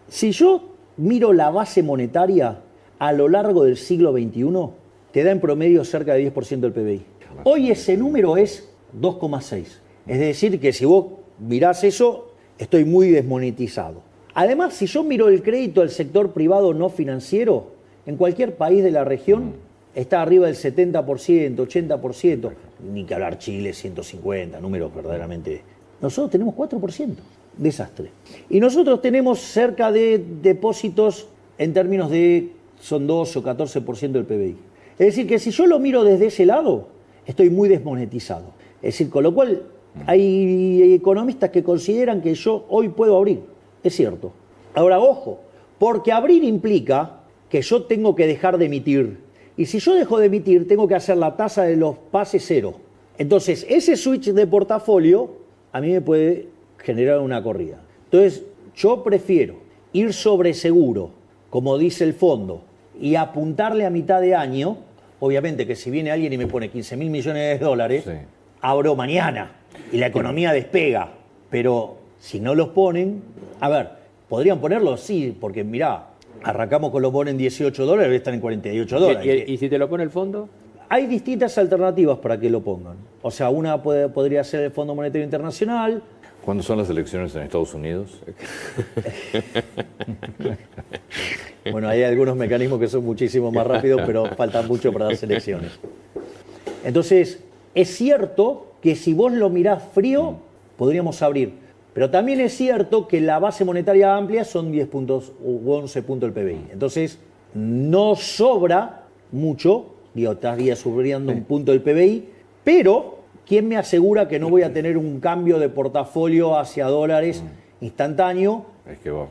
Si yo miro la base monetaria a lo largo del siglo XXI, te da en promedio cerca de 10% del PBI. Hoy ese número es 2,6. Es decir, que si vos mirás eso, estoy muy desmonetizado. Además, si yo miro el crédito al sector privado no financiero, en cualquier país de la región está arriba del 70%, 80%. Ni que hablar Chile, 150, números verdaderamente. Nosotros tenemos 4%. Desastre. Y nosotros tenemos cerca de depósitos en términos de, son 12 o 14% del PBI. Es decir, que si yo lo miro desde ese lado, estoy muy desmonetizado. Es decir, con lo cual hay economistas que consideran que yo hoy puedo abrir. Es cierto. Ahora, ojo, porque abrir implica que yo tengo que dejar de emitir. Y si yo dejo de emitir, tengo que hacer la tasa de los pases cero. Entonces, ese switch de portafolio a mí me puede generar una corrida. Entonces, yo prefiero ir sobre seguro, como dice el fondo, y apuntarle a mitad de año. Obviamente que si viene alguien y me pone 15.000 millones de dólares, sí, abro mañana y la economía despega. Pero si no los ponen, a ver, podrían ponerlos, sí, porque mirá, arrancamos con los bonos en $18, están en $48. ¿Y si te lo pone el fondo? Hay distintas alternativas para que lo pongan. O sea, una podría ser el Fondo Monetario Internacional. ¿Cuándo son las elecciones en Estados Unidos? Bueno, hay algunos mecanismos que son muchísimo más rápidos, pero faltan mucho para las elecciones. Entonces, es cierto que si vos lo mirás frío, podríamos abrir. Pero también es cierto que la base monetaria amplia son 10 puntos u 11 puntos del PBI. Entonces, no sobra mucho, estaría subiendo un punto del PBI, pero ¿quién me asegura que no voy a tener un cambio de portafolio hacia dólares instantáneo? Es que va.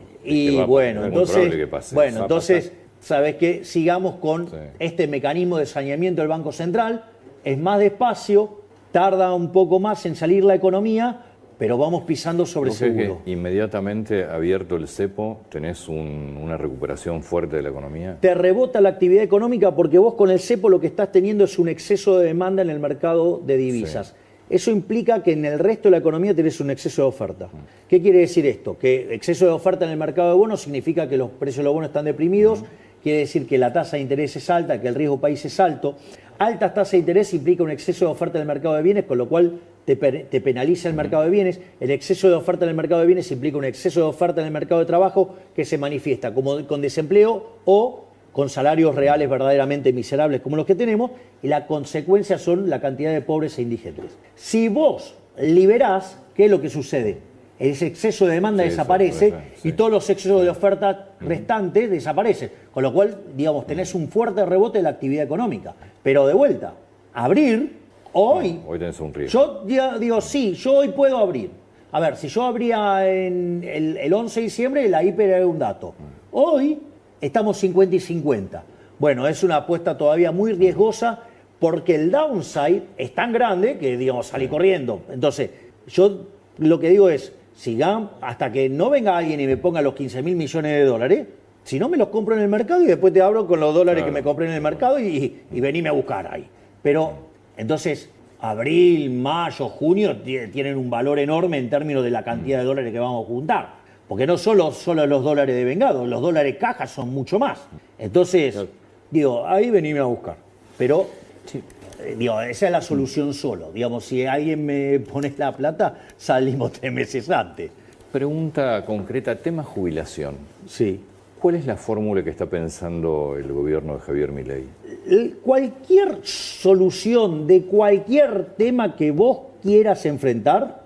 Bueno, entonces, ¿sabes qué? Sigamos con este mecanismo de saneamiento del Banco Central. Es más despacio, tarda un poco más en salir la economía, pero vamos pisando sobre seguro. Que inmediatamente abierto el cepo, tenés una recuperación fuerte de la economía. Te rebota la actividad económica porque vos con el cepo lo que estás teniendo es un exceso de demanda en el mercado de divisas. Sí. Eso implica que en el resto de la economía tenés un exceso de oferta. ¿Qué quiere decir esto? Que exceso de oferta en el mercado de bonos significa que los precios de los bonos están deprimidos, quiere decir que la tasa de interés es alta, que el riesgo país es alto. Altas tasas de interés implica un exceso de oferta en el mercado de bienes, con lo cual te penaliza el mercado de bienes. El exceso de oferta en el mercado de bienes implica un exceso de oferta en el mercado de trabajo que se manifiesta como con desempleo o con salarios reales verdaderamente miserables como los que tenemos, y la consecuencia son la cantidad de pobres e indigentes. Si vos liberás, ¿qué es lo que sucede? Ese exceso de demanda desaparece y todos los excesos de oferta restantes desaparecen. Con lo cual, digamos, tenés un fuerte rebote de la actividad económica. Pero de vuelta, abrir, hoy tenés un riesgo. Yo ya digo, sí, yo hoy puedo abrir. A ver, si yo abría en el 11 de diciembre, la hiper era un dato. Hoy estamos 50 y 50. Bueno, es una apuesta todavía muy riesgosa porque el downside es tan grande que, digamos, salí corriendo. Entonces, yo lo que digo es, sigan hasta que no venga alguien y me ponga los 15.000 millones de dólares, si no me los compro en el mercado y después te abro con los dólares que me compré en el mercado y venime a buscar ahí. Pero, entonces, abril, mayo, junio tienen un valor enorme en términos de la cantidad de dólares que vamos a juntar. Porque no solo los dólares de vengado, los dólares caja son mucho más. Entonces, digo, ahí venime a buscar. Pero, digo, esa es la solución solo. Digamos, si alguien me pone la plata, salimos 3 meses antes. Pregunta concreta, tema jubilación. Sí. ¿Cuál es la fórmula que está pensando el gobierno de Javier Milei? Cualquier solución de cualquier tema que vos quieras enfrentar,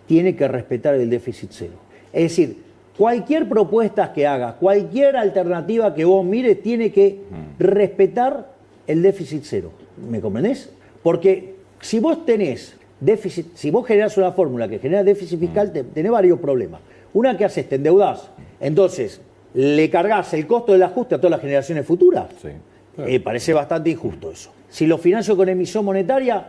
tiene que respetar el déficit cero. Es decir, cualquier propuesta que hagas, cualquier alternativa que vos mires, tiene que respetar el déficit cero. ¿Me comprendés? Porque si vos tenés déficit, si vos generás una fórmula que genera déficit fiscal, tenés varios problemas. Una que haces, te endeudás. Entonces, le cargas el costo del ajuste a todas las generaciones futuras. Sí, claro. Parece bastante injusto eso. Si lo financio con emisión monetaria,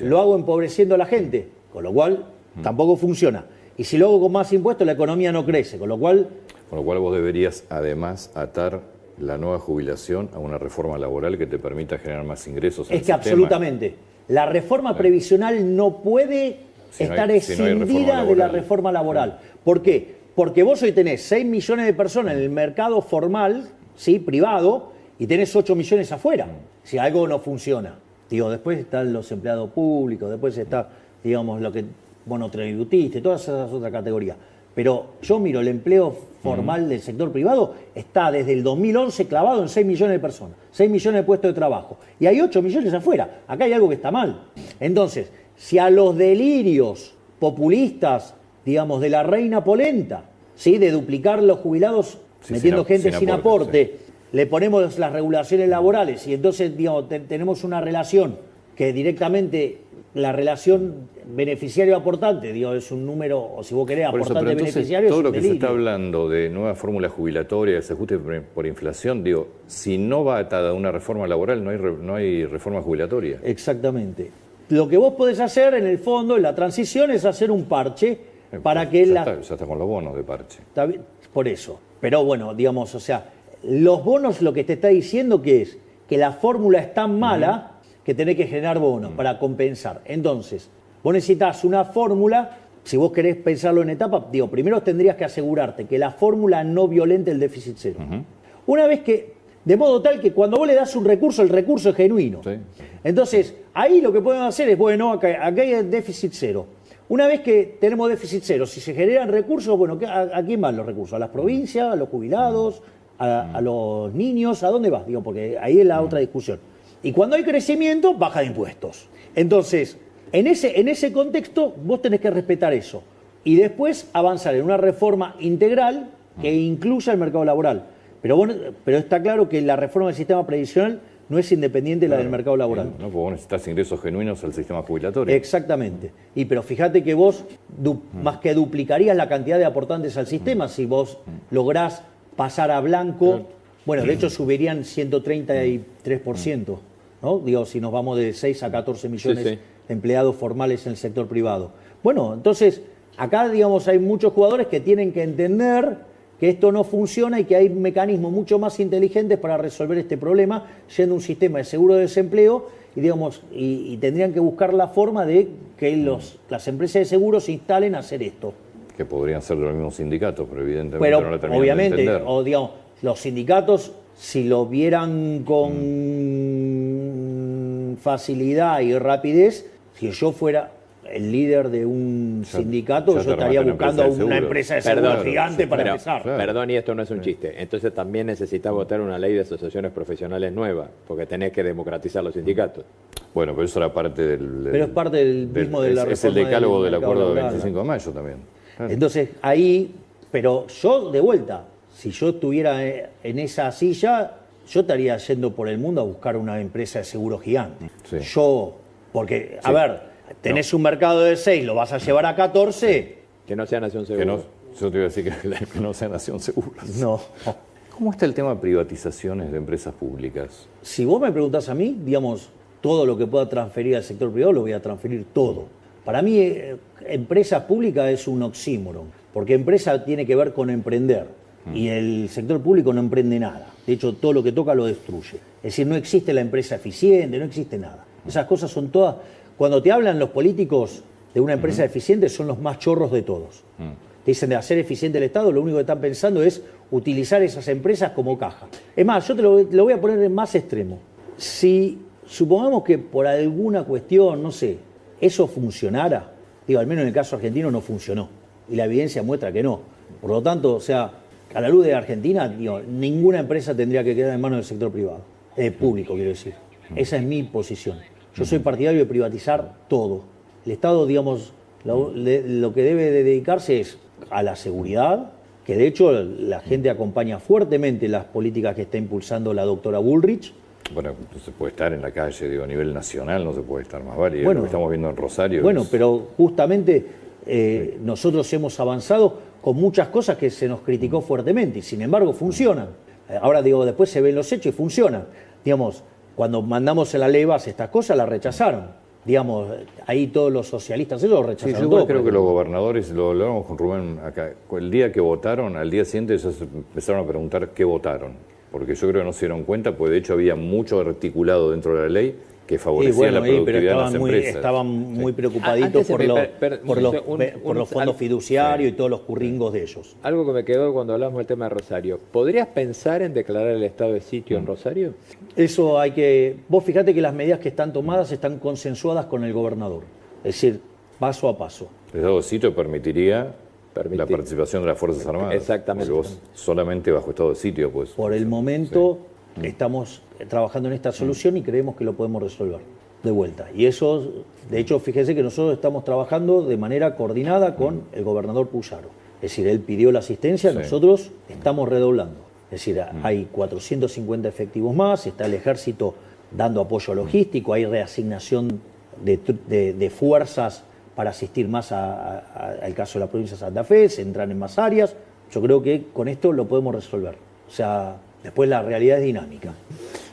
lo hago empobreciendo a la gente, con lo cual tampoco funciona. Y si lo hago con más impuestos, la economía no crece, con lo cual vos deberías además atar la nueva jubilación a una reforma laboral que te permita generar más ingresos. Es que absolutamente. La reforma previsional no puede estar escindida de la reforma laboral. ¿Por qué? Porque vos hoy tenés 6 millones de personas en el mercado formal, ¿sí? Privado, y tenés 8 millones afuera. Si algo no funciona. Digo, después están los empleados públicos, después está, digamos, lo que monotributista, todas esas otras categorías. Pero yo miro el empleo formal del sector privado, está desde el 2011 clavado en 6 millones de personas, 6 millones de puestos de trabajo. Y hay 8 millones afuera. Acá hay algo que está mal. Entonces, si a los delirios populistas, digamos, de la reina polenta, ¿sí? De duplicar los jubilados, metiendo gente sin aporte, le ponemos las regulaciones laborales y entonces, digamos, tenemos una relación que directamente la relación beneficiario-aportante, digo, es un número, o si vos querés, aportante-beneficiario. Todo lo que se está hablando de nueva fórmula jubilatoria, ese ajuste por inflación, digo, si no va atada a una reforma laboral, no hay reforma jubilatoria. Exactamente. Lo que vos podés hacer, en el fondo, en la transición, es hacer un parche para que ya está con los bonos de parche. Está bien, por eso. Pero bueno, digamos, o sea, los bonos lo que te está diciendo que es que la fórmula es tan mala que tenés que generar bonos para compensar. Entonces, vos necesitas una fórmula, si vos querés pensarlo en etapa, digo, primero tendrías que asegurarte que la fórmula no violente el déficit cero. Una vez que, de modo tal que cuando vos le das un recurso, el recurso es genuino. Sí. Entonces, ahí lo que podemos hacer es, bueno, acá hay déficit cero. Una vez que tenemos déficit cero, si se generan recursos, bueno, ¿a quién van los recursos? ¿A las provincias, a los jubilados, a los niños? ¿A dónde vas? Digo, porque ahí es la otra discusión. Y cuando hay crecimiento, baja de impuestos. Entonces, en ese contexto, vos tenés que respetar eso. Y después avanzar en una reforma integral que incluya el mercado laboral. Pero está claro que la reforma del sistema previsional no es independiente de la del mercado laboral. No, porque vos necesitas ingresos genuinos al sistema jubilatorio. Exactamente. Pero fíjate que vos más que duplicarías la cantidad de aportantes al sistema si vos lográs pasar a blanco. Bueno, de hecho subirían 133%, ¿no? Digo, si nos vamos de 6 a 14 millones de empleados formales en el sector privado. Bueno, entonces, acá, digamos, hay muchos jugadores que tienen que entender que esto no funciona y que hay mecanismos mucho más inteligentes para resolver este problema, siendo un sistema de seguro de desempleo, y, digamos, y tendrían que buscar la forma de que las empresas de seguros se instalen a hacer esto. Que podrían ser los mismos sindicatos, pero evidentemente no lo terminan obviamente, de entender. O digamos, los sindicatos, si lo vieran con facilidad y rapidez, si yo fuera el líder de un sindicato, yo estaría buscando una empresa de seguros gigante para empezar. Perdón, y esto no es un chiste. Entonces también necesitas votar una ley de asociaciones profesionales nueva, porque tenés que democratizar los sindicatos. Bueno, pero eso era parte del... Pero es parte del mismo de la reforma. Es el decálogo del acuerdo del 25 de mayo también. Claro. Entonces, ahí... Pero yo, de vuelta, si yo estuviera en esa silla, yo estaría yendo por el mundo a buscar una empresa de seguro gigante. Sí. Porque, a ver... Tenés un mercado de 6, lo vas a llevar a 14. Que no sea Nación Segura. Yo te iba a decir que no sea Nación Segura. No. ¿Cómo está el tema de privatizaciones de empresas públicas? Si vos me preguntás a mí, digamos, todo lo que pueda transferir al sector privado lo voy a transferir todo. Para mí, empresa pública es un oxímoron, porque empresa tiene que ver con emprender y el sector público no emprende nada. De hecho, todo lo que toca lo destruye. Es decir, no existe la empresa eficiente, no existe nada. Esas cosas son todas... Cuando te hablan los políticos de una empresa eficiente, son los más chorros de todos. Te dicen de hacer eficiente el Estado, lo único que están pensando es utilizar esas empresas como caja. Es más, yo te lo voy a poner en más extremo. Si supongamos que por alguna cuestión, no sé, eso funcionara, digo, al menos en el caso argentino no funcionó, y la evidencia muestra que no. Por lo tanto, o sea, a la luz de Argentina, digo, ninguna empresa tendría que quedar en manos del sector privado, público, quiero decir. Esa es mi posición. Yo soy partidario de privatizar todo. El Estado, digamos, lo que debe de dedicarse es a la seguridad, que de hecho la gente acompaña fuertemente las políticas que está impulsando la doctora Bullrich. Bueno, no se puede estar en la calle, digo, a nivel nacional no se puede estar más válido. Bueno, lo que estamos viendo en Rosario. Bueno, pero justamente nosotros hemos avanzado con muchas cosas que se nos criticó fuertemente y sin embargo funcionan. Ahora digo, después se ven los hechos y funcionan. Digamos, cuando mandamos en la ley base estas cosas las rechazaron. Digamos, ahí todos los socialistas ellos lo rechazaron. Sí, yo todo, creo que los gobernadores, lo hablamos con Rubén acá, el día que votaron, al día siguiente ellos empezaron a preguntar qué votaron. Porque yo creo que no se dieron cuenta, porque de hecho había mucho articulado dentro de la ley que favorecía la productividad de las empresas. Estaban muy preocupaditos por los fondos fiduciarios y todos los curringos de ellos. Algo que me quedó cuando hablamos del tema de Rosario. ¿Podrías pensar en declarar el estado de sitio en Rosario? Eso hay que... Vos fijate que las medidas que están tomadas están consensuadas con el gobernador. Es decir, paso a paso. El estado de sitio permitiría la participación de las Fuerzas Armadas. Exactamente. Porque vos solamente bajo estado de sitio, pues. Por el momento estamos trabajando en esta solución y creemos que lo podemos resolver de vuelta. Y eso, de hecho, fíjese que nosotros estamos trabajando de manera coordinada con el gobernador Puyaro. Es decir, él pidió la asistencia, nosotros estamos redoblando. Es decir, hay 450 efectivos más, está el ejército dando apoyo logístico, hay reasignación de fuerzas para asistir más al caso de la provincia de Santa Fe, se entran en más áreas. Yo creo que con esto lo podemos resolver. O sea, después la realidad es dinámica,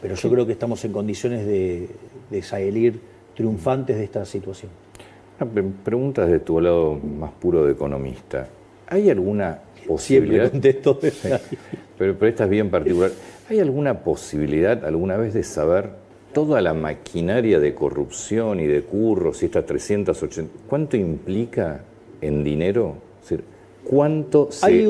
pero yo creo que estamos en condiciones de salir triunfantes de esta situación. Pregunta desde tu lado más puro de economista. ¿Hay alguna posibilidad? Siempre contesto. Pero esta es bien particular. ¿Hay alguna posibilidad alguna vez de saber toda la maquinaria de corrupción y de curros y estas 380, ¿cuánto implica en dinero? Es decir, ¿cuánto se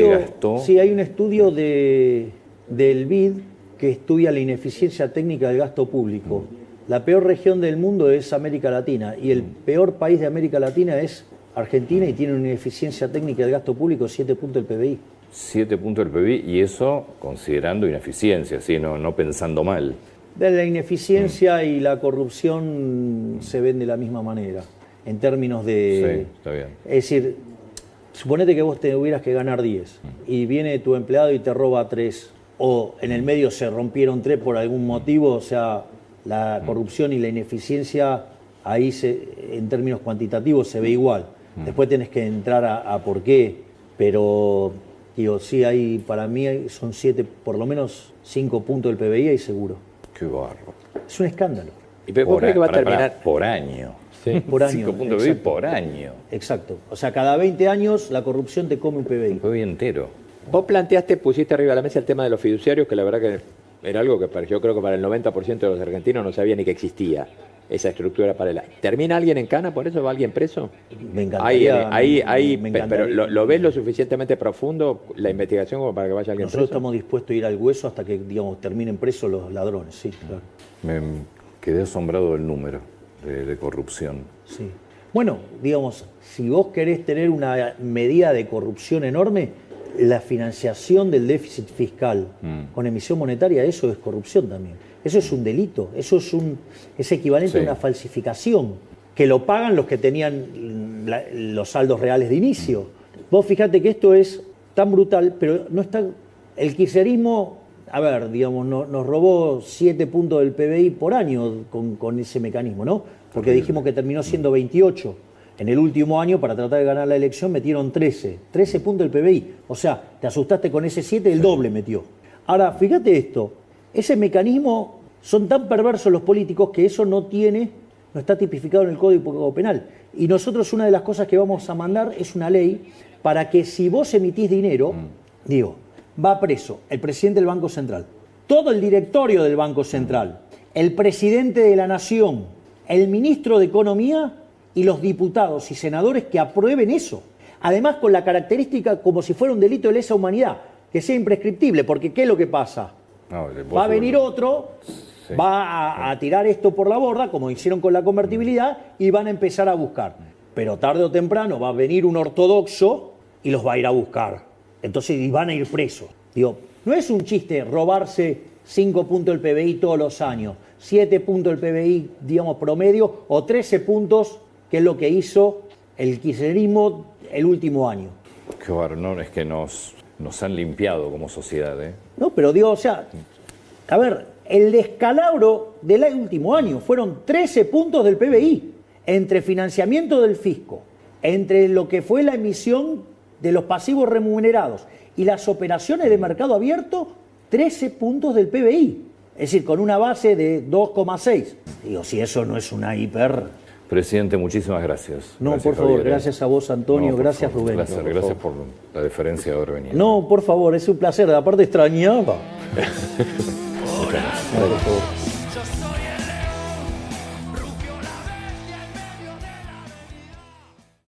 gastó? Sí, hay un estudio del BID que estudia la ineficiencia técnica del gasto público. La peor región del mundo es América Latina y el peor país de América Latina es Argentina y tiene una ineficiencia técnica del gasto público de 7 puntos del PBI. 7 puntos del PBI y eso considerando ineficiencia, ¿sí? No pensando mal. La ineficiencia y la corrupción se ven de la misma manera, en términos de... Sí, está bien. Es decir, suponete que vos te hubieras que ganar 10 y viene tu empleado y te roba 3, o en el medio se rompieron 3 por algún motivo, o sea, la corrupción y la ineficiencia ahí en términos cuantitativos se ve igual. Después tenés que entrar a por qué, pero digo, sí hay, para mí son 7, por lo menos 5 puntos del PBI ahí seguro. Qué bárbaro. Es un escándalo. ¿Y vos crees que va a terminar? Por año. Sí. Por año. 5 puntos de PBI por año. Exacto. O sea, cada 20 años la corrupción te come un PBI. Un PBI entero. Vos pusiste arriba de la mesa el tema de los fiduciarios, que la verdad que era algo que yo creo que para el 90% de los argentinos no sabía ni que existía esa estructura paralela. ¿Termina alguien en cana por eso? ¿Va alguien preso? Me encantaría. Me encantaría. Pero ¿lo ves lo suficientemente profundo la investigación como para que vaya alguien Nosotros preso? estamos dispuestos a ir al hueso hasta que, digamos, terminen presos los ladrones, sí, claro. Me quedé asombrado del número de corrupción. Sí. Bueno, digamos, si vos querés tener una medida de corrupción enorme, la financiación del déficit fiscal con emisión monetaria, eso es corrupción también. Eso es un delito, eso es equivalente a una falsificación, que lo pagan los que tenían los saldos reales de inicio. Vos fijate que esto es tan brutal, pero no está... El kirchnerismo, a ver, digamos, nos robó 7 puntos del PBI por año con ese mecanismo, ¿no? Porque dijimos que terminó siendo 28. En el último año, para tratar de ganar la elección, metieron 13 puntos del PBI. O sea, te asustaste con ese 7, el doble metió. Ahora, fíjate esto, ese mecanismo, son tan perversos los políticos que eso no está tipificado en el Código Penal. Y nosotros una de las cosas que vamos a mandar es una ley para que si vos emitís dinero, va preso el presidente del Banco Central, todo el directorio del Banco Central, el presidente de la Nación, el ministro de Economía y los diputados y senadores que aprueben eso. Además, con la característica como si fuera un delito de lesa humanidad, que sea imprescriptible, porque ¿qué es lo que pasa? Va a venir otro, va a tirar esto por la borda, como hicieron con la convertibilidad, y van a empezar a buscar. Pero tarde o temprano va a venir un ortodoxo y los va a ir a buscar. Entonces, y van a ir presos. Digo, no es un chiste robarse 5 puntos del PBI todos los años, 7 puntos del PBI, digamos, promedio, o 13 puntos, que es lo que hizo el kirchnerismo el último año. Qué bárbaro, no, es que nos han limpiado como sociedad, ¿eh? No, pero digo, o sea, a ver, el descalabro del último año fueron 13 puntos del PBI, entre financiamiento del fisco, entre lo que fue la emisión de los pasivos remunerados y las operaciones de mercado abierto, 13 puntos del PBI. Es decir, con una base de 2,6. Digo, si eso no es una hiper... Presidente, muchísimas gracias. No, Gracias, por favor, Javier. Gracias a vos, Antonio, No, por gracias, favor, Rubén. Gracias por la deferencia de haber venido. No, por favor, es un placer. Aparte extrañaba. Muchas gracias. Por favor.